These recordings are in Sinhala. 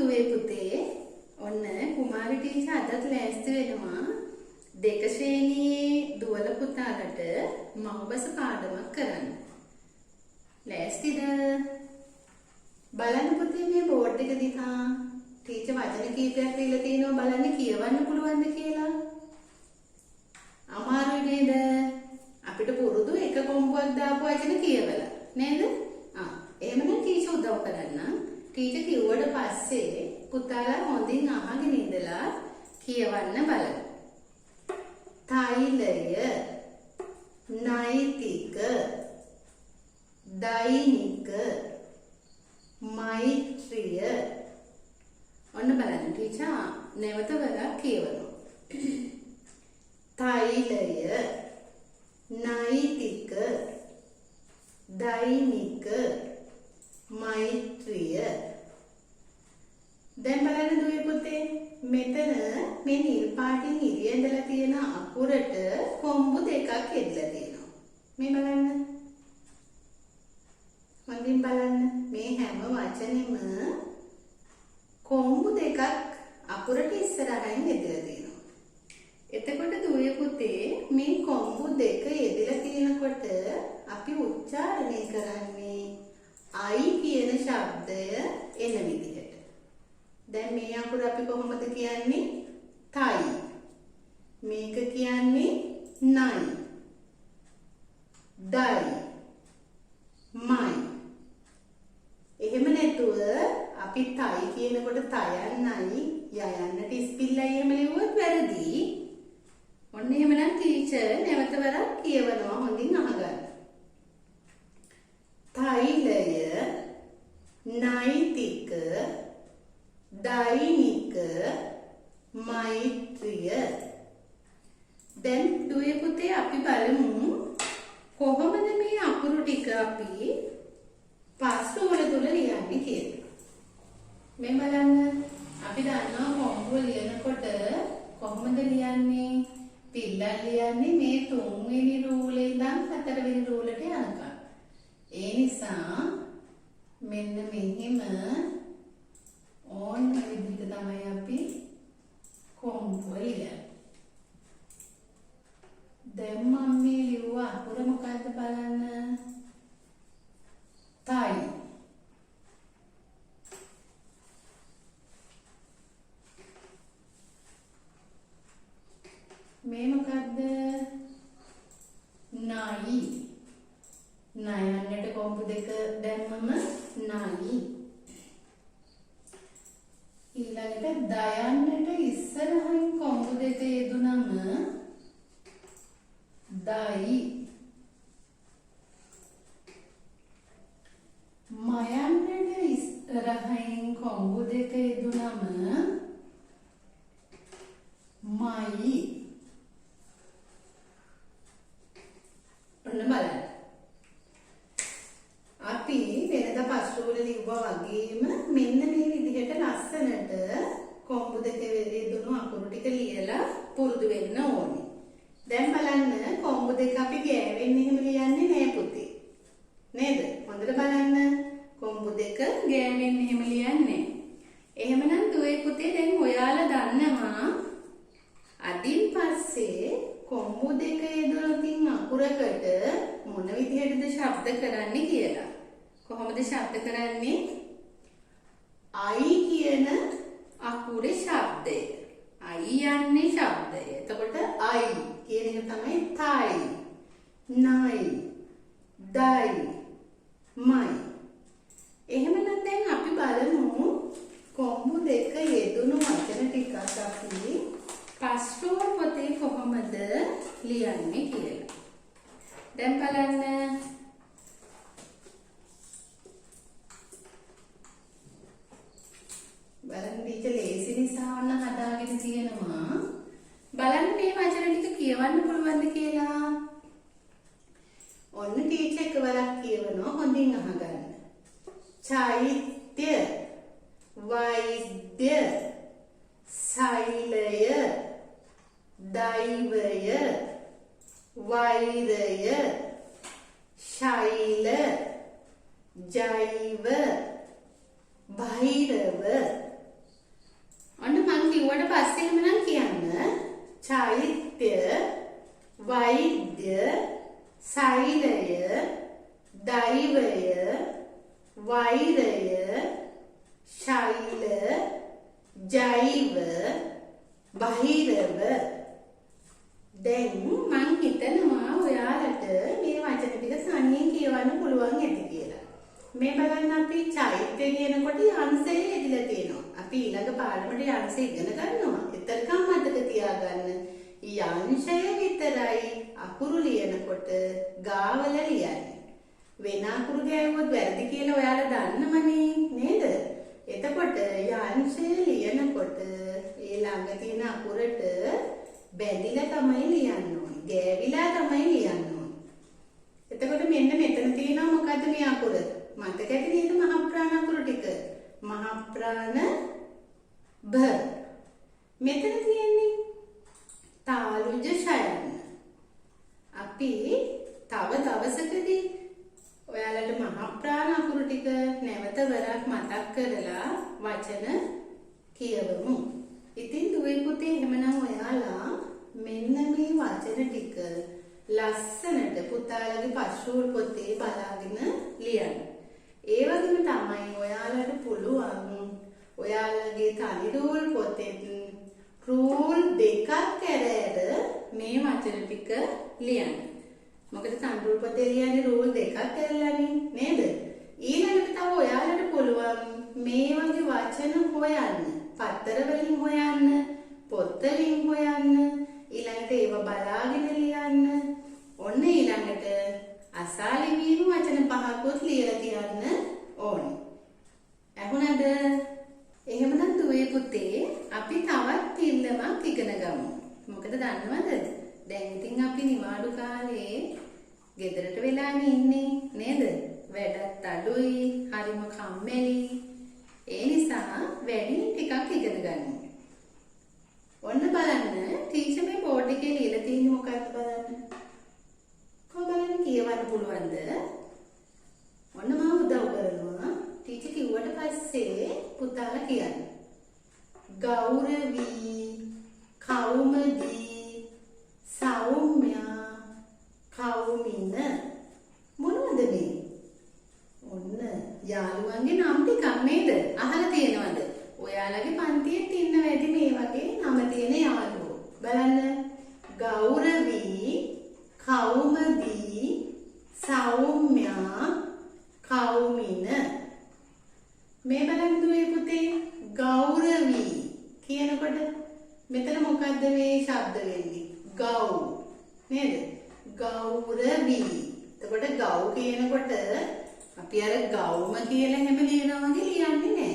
දුවේ පුතේ ඔන්න කුමාරි ටීචර් අදත් ලෑස්ති වෙනවා දෙක ශ්‍රේණියේ දුවල පුතාලට මව්බස පාඩමක් කරන්න. ලෑස්තිද? බලන්න පුතේ මේ බෝඩ් එක දිහා ටීචර් වචන කීපයක් දීලා තියෙනවා බලන්න කියවන්න පුළුවන්ද කියලා. අමාරුයි නේද? අපිට පුරුදු එක කොම්බුවක් දාපු වචන කියවලා නේද? එහෙමනම් ටීචර් උදව් කරන්න. ටීචර් කිව්වට පස්සේ පුතාලා හොඳින් අහගෙන ඉඳලා කියවන්න බලන්න. තෛලය, නෛතික, දෛනික, මෛත්‍රිය. ඔන්න බලන්න ටීචර් නැවත වරක් කියවනවා. තෛලය, නෛතික, දෛනික, මෛත්‍රිය. දැන් බලන්න දුවේ පුතේ මෙතන මේ නිල් පාටින් ඉරියඳලා තියෙන අකුරට කොම්බු දෙකක් එදලා තියෙනවා. මේ බලන්න. හොඳින් බලන්න. මේ හැම වචනෙම කොම්බු දෙකක් අකුරට ඉස්සරහින් එදලා තියෙනවා. එතකොට දුවේ පුතේ මේ කොම්බු දෙක එදලා තියෙනකොට අපි උච්චාරණය කරන්නේ I කියන ශබ්දය එන විදිහට. දැන් මේ අකුර අපි කොහොමද කියන්නේ? තයි. මේක කියන්නේ නයි. දයි. මයි. එහෙම නැතුව අපි තයි කියනකොට තයන්නයි යයන්නට ඉස්පිල්ලයි එහෙම ලියුවොත් වැරදි. ඔන්න එහෙමනම් ටීචර් නැවත වරක් කියවනවා හොඳින් අහගන්න. තෛලය, නෛතික, දෛනික, මෛත්‍රිය. දැන් දුවේ පුතේ අපි බලමු කොහොමද මේ අකුරු ටික අපි පස්තෝල තුල ලියන්නේ කියලා. මේ බලන්න අපි දන්නවා කොම්බුව ලියනකොට කොහොමද ලියන්නේ? පිල්ලක් ලියන්නේ මේ 3 වෙනි රූලේ ඉඳන් 4 වෙනි රූලට යනකම්. ඒ නිසා මෙන්න මෙහිම ඕන විදිහට තමයි අපි කොම්බුව ලියන්නේ. දැන් මම මේ ලියුව අකුර මොකද්ද බලන්න. තයි. මේ මොකද්ද? නයි. නයන්නට කොම්බු දෙක දැම්මම නයි. ඊළඟට දයන්නට ඉස්සරහින් කොම්බු දෙක යෙදුනම දයි. මයන්නට ඉස්සරහින් කොම්බු දෙක යෙදුනම මයි. ඔන්න බලන්න. අපි වෙනද පස්තුවල ලිව්වා වගේම මෙන්න මේ විදිහට ලස්සනට කොම්බු දෙක යෙදුණු අකුරු ටික ලියලා පුරුදු වෙන්න ඕනේ. දැන් බලන්න කොම්බු දෙක අපි ගෑවෙන්නේ එහෙම ලියන්නේ නෑ පුතේ. නේද? හොඳට බලන්න. කොම්බු දෙක ගෑවෙන්නේ එහෙම ලියන්නේ. එහෙමනම් දුවේ පුතේ දැන් ඔයාලා දන්නවා අදින් පස්සේ කොම්බු දෙක යෙදුණු අකුරකට මොන විදිහටද ශබ්ද කරන්නේ කියලා. කොහොමද ශබ්ද කරන්නේ? I කියන අකුරේ ශබ්දය. I යන්නේ ශබ්දය. එතකොට I කියන එක තමයි තයි, නයි, දයි, මයි. එහෙමනම් දැන් අපි බලමු කොම්බු දෙක යෙදුණු වචන ටිකක් අපි පස්තෝල් පොතේ කොහොමද ලියන්නේ කියලා. දැන් බලන්න. බලන්න ටීචර් ලේසි නිසා ඔන්න හදාගෙන තියෙනවා. බලන්න මේ වචන ටික කියවන්න පුළුවන්ද කියලා. ඔන්න ටීචර් එකවරක් කියවනවා හොඳින් අහගන්න. චෛත්‍ය, වෛද්‍ය, සෛලය, දෛවය, වෛරය, ශෛල, ජෛව, භෛරව, මධ්‍ය, සෛලය, දෛවය, වෛරය, ශෛල, ජෛව, බහිරව. දැන් මං හිතනවා ඔයාලට මේ වචන ටික තනියෙන් කියවන්න පුළුවන් ඇති කියලා. මේ බලන්න අපි චෛත්‍ය කියනකොට යන්සය එදිලා තියෙනවා. අපි ඊළඟ පාඩමට යන්සය ඉගෙන ගන්නවා. එතරම් මතක තියාගන්න. යන්ශය විතරයි අකුරු ලියනකොට ගාවල ලියන්නේ. වෙන අකුරු ගෑවුවොත් වැරදි කියලා ඔයාලා දන්නවනේ නේද? එතකොට යන්ශය ලියනකොට ඒ ළඟ තියෙන අකුරට බැඳිලා තමයි ලියන්න ඕනේ. ගෑවිලා තමයි ලියන්න ඕනේ. එතකොට මෙන්න මෙතන තියෙනවා මොකද්ද මේ අකුර? මතක ඇති නේද මහ ප්‍රාණ අකුරු ටික? මහ ප්‍රාණ භ. මෙතන තියෙන්නේ තාලුජ ශයන. අපි තව දවසකදී ඔයාලට මහ ප්‍රාණ අකුරු ටික නැවත වරක් මතක් කරලා වචන කියවමු. ඉතින් දුවේ පුතේ එහෙමනම් ඔයාලා මෙන්න මේ වචන ටික ලස්සනට පුතාලගේ පස්රූල් පොතේ බලාගෙන ලියන්න. ඒ වගේම තමයි ඔයාලට පුළුවන් ඔයාලගේ තනි රූල් පොතේ රූල් දෙකක් ඇරෙද මේ වචන ටික ලියන්න. මොකද තනි රූල් පොතේ ලියන්නේ රූල් දෙකක් ඇරලානේ නේද? ඊළඟට තව ඔයාලට පුළුවන් මේ වගේ වචන හොයන්න. පත්තර වලින් හොයන්න, පොත් වලින් හොයන්න, ඊළඟට ඒව බලාගෙන ලියන්න. ඔන්න ඊළඟට අසාලි වීම වචන පහකුත් ලියලා තියන්න ඕනේ. ඇහුණද? එහෙමනම් දුවේ පුතේ අපි තවත් ඉල්ලමක් ඉගෙන ගමු. මොකද දන්නවද? දැන් ඉතින් අපි නිවාඩු කාලේ ගෙදරට වෙලානේ ඉන්නේ නේද? වැඩත් අඩුයි, හරිම කම්මැලි. ඒ නිසා වැඩි ටිකක් ඉගෙන ගන්න. ඔන්න බලන්න ටීචර් මේ බෝඩ් එකේ ලියලා තියෙන්නේ මොකක්ද බලන්න. කොහොමද කියවන්න පුළුවන්ද? ඔන්න මම උදව් කරනවා. ටීචර් කිව්වට පස්සේ පුතාලා කියන්න. ගෞරවී, කෞමදී, සෞම්‍යා, කෞමින. මොනවද මේ? ඔන්න යාළුවන්ගේ නම් ටිකක් නේද? අහලා තියෙනවද? ඔයාලගේ පන්තියේ ඉන්න වැඩි මේ වගේ නම තියෙන යාළුවෝ. බලන්න. ගෞරවී, කෞමදී, සෞම්‍යා, කෞමින. මේ බලන්න දුවේ පුතේ ගෞරවී කියනකොට මෙතන මොකද්ද මේ ශබ්ද වෙන්නේ? ගෞ නේද? ගෞරවී. එතකොට ගෞ කියනකොට අපි අර ගෞම කියලා හැම ලියනවා වගේ ලියන්නේ නැහැ.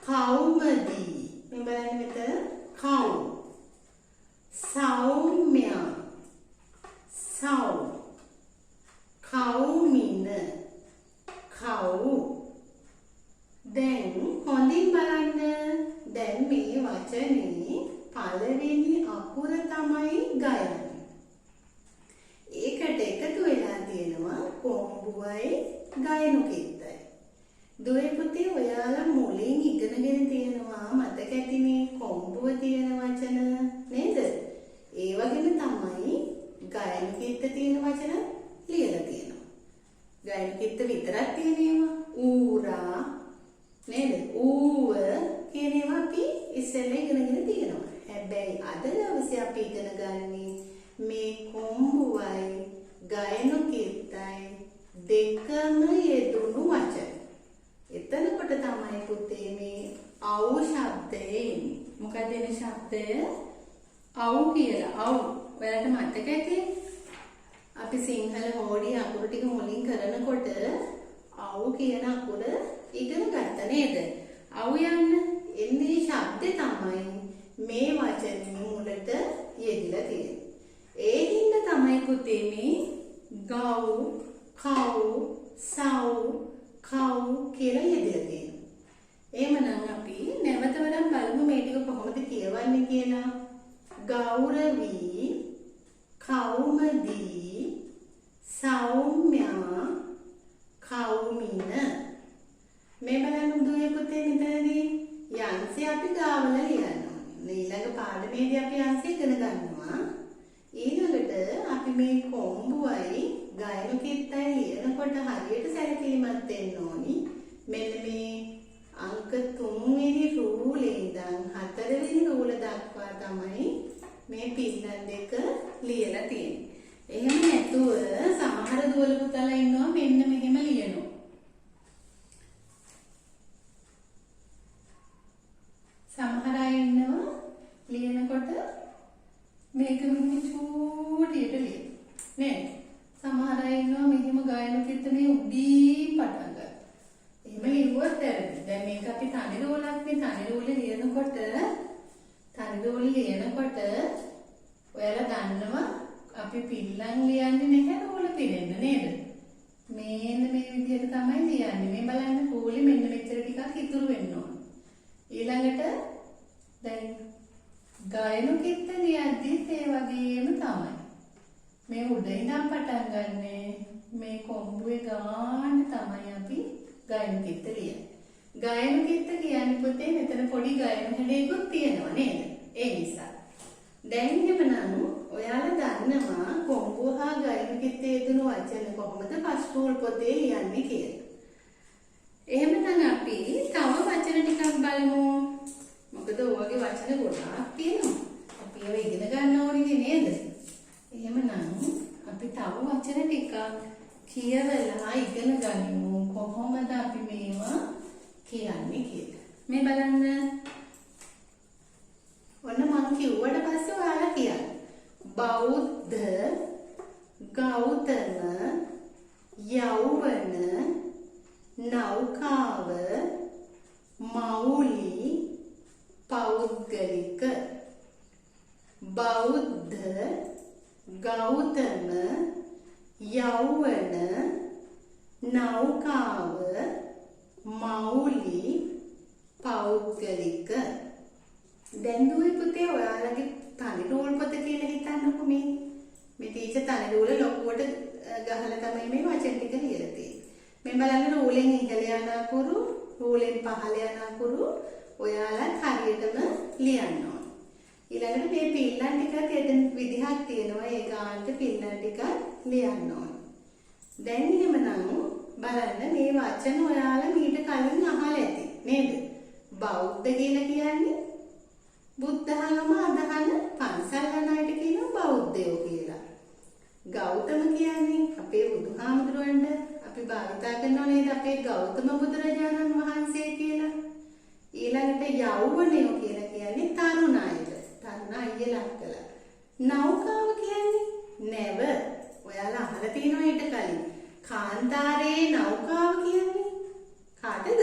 කෞමදී. මේ බලන්න මෙතන කෞ. සෞම්‍යා. සෞ. කෞමින. කෞ. දැන් හොඳින් බලන්න. දැන් මේ වචනේ පළවෙනි අකුර තමයි ගයන්නේ. ඒකට එකතු වෙලා තියෙනවා කොම්බුවයි ගයනු කිත්තයි. දුවේ පුතේ ඔයාලා මුලින් ඉගෙනගෙන තියෙනවා මතක ඇතිනේ කොම්බුව තියෙන වචන නේද? ඒ වගේම තමයි ගයනු කිත්ත තියෙන වචන ලියලා තියෙනවා. ගයනු කිත්ත විතරක් තියෙනවා ඌරා නේද? ඌව කියන ඒවා අපි ඉස්සෙල්ලා ඉගෙනගෙන තියෙනවා. හැබැයි අද දවසේ අපි ඉගෙන ගන්නේ මේ කොම්බුවයි ගයනු කිත්තයි දෙකම යෙදුණු වචන. එතනකොට තමයි පුතේ මේ අවු ශබ්දය එන්නේ. මොකද එන ශබ්දය අවු කියලා. අවු. ඔයාලට මතක ඇති? අපි සිංහල හෝඩි අකුරු ටික මුලින් කරනකොට අවු කියන අකුර ඉගෙන ගත්ත නේද? අවු යන්න එන්නේ ශබ්දේ තමයි මේ වචනේ මුලට යෙදිලා තියෙන්නේ. ඒ හින්දා තමයි පුතේ මේ ගව්, කව්, සව්, කව් කියලා යෙදලා තියෙනවා. එහෙමනම් අපි නැවත වරක් බලමු මේ ටික කොහොමද කියවන්නේ කියලා. ගෞරවී, කෞමදී, සෞම්‍යා, කෞමින. මේ බලන්න දුවේ පුතේ මෙතනදී යන්සි අපි ගාවල ලියනවා. ඊළඟ පාඩමේදී අපි යන්සි ඉගෙන ගන්නවා. ඊළඟට අපි මේ කොම්බුවයි ගයනු කිත්තයි ලියනකොට හරියට සැලකිලිමත් වෙන්න ඕනි. මෙන්න මේ අංක 3 වෙනි රූලේ ඉඳන් 4 වෙනි රූල දක්වා තමයි මේ පින්නන් දෙක ලියලා තියෙන්නේ. එහෙම නැතුව සමහර දුවල පුතාලා ඉන්නවා මෙන්න මෙහෙම ලියනවා. සමහර අය ඉන්නවා ලියනකොට මේක මෙහෙම චූටියට ලියන නේද? සමහර අය ඉන්නවා මෙහෙම ගායන කිත්තනේ උඩින් පටන් ගන්න. එහෙම ලියුවොත් වැරදි. දැන් මේක අපි තනි රෝලක් නේ තනි රෝලේ ලියනකොට ඔයාලා දන්නවා අපි පිල්ලම් ලියන්නේ නැහැ රෝල පිරෙන්න නේද? මේන්න මේ විදිහට තමයි ලියන්නේ. මේ බලන්න රෝලේ මෙන්න මෙච්චර ටිකක් ඉතුරු වෙන්න ඕන. ඊළඟට දැන් ගායන කිත්ත ලියද්දිත් ඒ වගේම තමයි. මේ උඩ ඉඳන් පටන් ගන්නෙ මේ කොම්බුවේ ගාන තමයි අපි ගායන කිත්ත ලියන්නේ. ගායන කිත්ත කියන්නේ පුතේ මෙතන පොඩි ගායන හැඩයකුත් තියෙනවා නේද? ඒ නිසා. දැන් එහෙමනම් ඔයාලා දන්නවා කොම්බුව හා ගායන කිත්තේ යෙදුණු වචන කොහොමද ෆස්ට් රූල් පොතේ ලියන්නේ කියලා. එහෙමනම් අපි තව වචන ටිකක් බලමු. මොකද ඔයගේ වචන ගොඩාක් තියෙනවා. අපි ඒවා ඉගෙන ගන්න ඕනේ නේද? එහෙමනම් අපි තව වචන ටිකක් කියවලා ඉගෙන ගනිමු කොහොමද අපි මේවා කියන්නේ කියලා. මේ බලන්න. ඔන්න මම කිව්වට පස්සේ ඔයාලා කියන්න. බෞද්ධ, ගෞතම, යෞවන, නෞකාව, මෞලි, පෞද්ගලික. බෞද්ධ, ගෞතම, යෞවන, නෞකාව, මෞලි, පෞද්ගලික. දැන් දුවේ පුතේ ඔයාලගේ තනි රෝල් පොත කියලා හිතන්නකෝ මේ ටීචර් තනි රෝල ලොකුවට ගහලා තමයි මේ වචන ටික ලියලා තියෙන්නේ. මේ බලන්න රෝලෙන් ඉහළ යන අකුරු, රෝලෙන් පහළ යන අකුරු ඔයාලා හරියටම ලියන්න ඕන. ඊළඟට මේ පිල්ලම් ටිකත් එතන විදිහක් තියෙනවා. ඒ ගානට පිල්ලම් ටිකක් ලියන්න ඕන. දැන් එහෙමනම් බලන්න මේ වචන ඔයාලා මීට කලින් අහලා ඇති නේද? බෞද්ධ කියලා කියන්නේ බුද්ධ ධර්ම අදහන පන්සල් යන අයට කියනවා බෞද්ධයෝ කියලා. ගෞතම කියන්නේ අපේ බුදුහාමුදුරන්ට අපි භාවිතා කරනවා නේද අපේ ගෞතම බුදුරජාණන් වහන්සේ කියලා. ඊළඟට යෞවනයෝ කියලා කියන්නේ තරුණ අයට. තරුණ අයියලා කළා. නෞකාව කියන්නේ නැව. ඔයාලා අහලා තියෙනවා ඊට කලින්. කාන්තාරේ නෞකාව කියන්නේ කාටද?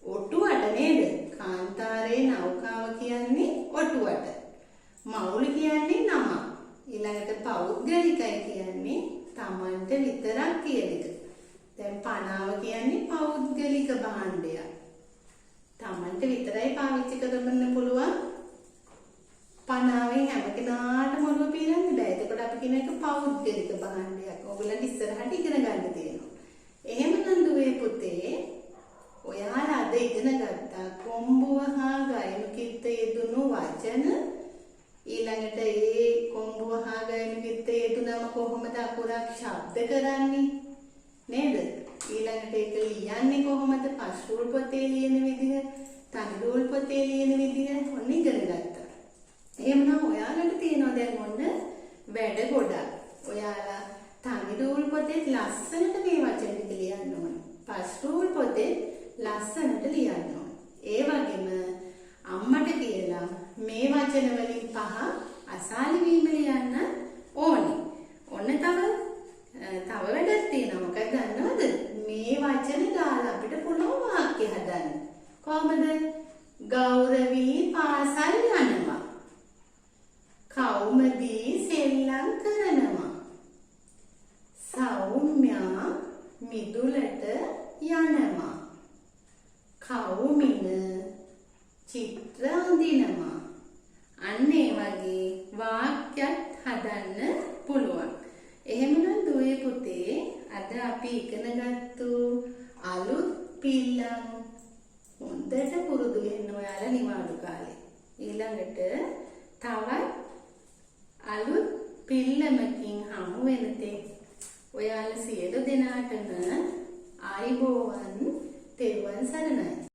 ඔටුවට නේද? කාන්තාරේ නෞකාව කියන්නේ ඔටුවට. මෞලි කියන්නේ නම. ඊළඟට පෞද්ගලිකයි කියන්නේ Tamanට විතරක් කියන එක. දැන් පනාව කියන්නේ පෞද්ගලික භාණ්ඩයක්. Tamanට විතරයි පාවිච්චි කරන්න පුළුවන්. පනාවෙන් හැම කෙනාටම ඔළුව පීරන්න බෑ. එතකොට අපි කියන එක පෞද්ගලික භාණ්ඩයක්. ඔයගොල්ලන්ට ඉස්සරහට ඉගෙන ගන්න තියෙනවා. එහෙමනම් දුවේ පුතේ ඔයාලා අද ඉගෙන ගත්තා කොම්බුව හා ගයනු කිත්ත යෙදුණු වචන. ඊළඟට ඒ කොම්බුව හා ගයනු කිත්ත යෙදුනම කොහොමද අකුරක් ශබ්ද කරන්නේ නේද? ඊළඟට ඒක ලියන්නේ කොහොමද? ෆස්ට් රූල් පොතේ ලියන විදිහ, තනි රූල් පොතේ ලියන විදිහ ඔන්න ඉගෙන ගත්තා. එහෙමනම් ඔයාලට තියෙනවා දැන් ඔන්න වැඩ ගොඩක්. ඔයාලා තනි රූල් පොතේ ලස්සනට මේ වචන ටික ලියන්න ඕනේ. ෆස්ට් රූල් පොතේ ලස්සනට ලියන්න ඕනේ. ඒ වගේම අම්මට කියලා මේ වචන වලින් 5 අසාලි වීම ලියන්න ඕනේ. ඔන්න තව වැඩක් තියෙනවා. මොකක්ද දන්නවද? මේ වචන දාලා අපිට පුළුවන් වාක්‍ය හදන්න. කොහොමද? ගෞරවී පාසල් යනවා. කෞමදී සෙල්ලම් කරනවා. සෞම්‍යා මිදුලට යනවා. කෞමින චිත්‍ර අඳිනවා. අන්න ඒ වගේ වාක්‍යයක් හදන්න පුළුවන්. එහෙමනම් දුවේ පුතේ අද අපි ඉගෙනගත්තු අලුත් පිල්ලම් හොඳට පුරුදු වෙන්න ඔයාලා නිවාඩු කාලේ. ඊළඟට තවත් අලුත් පිල්ලමකින් හමු වෙනතේ ඔයාලා සියලු දෙනාටම ආයිබෝවන් තෙරුවන් සරණයි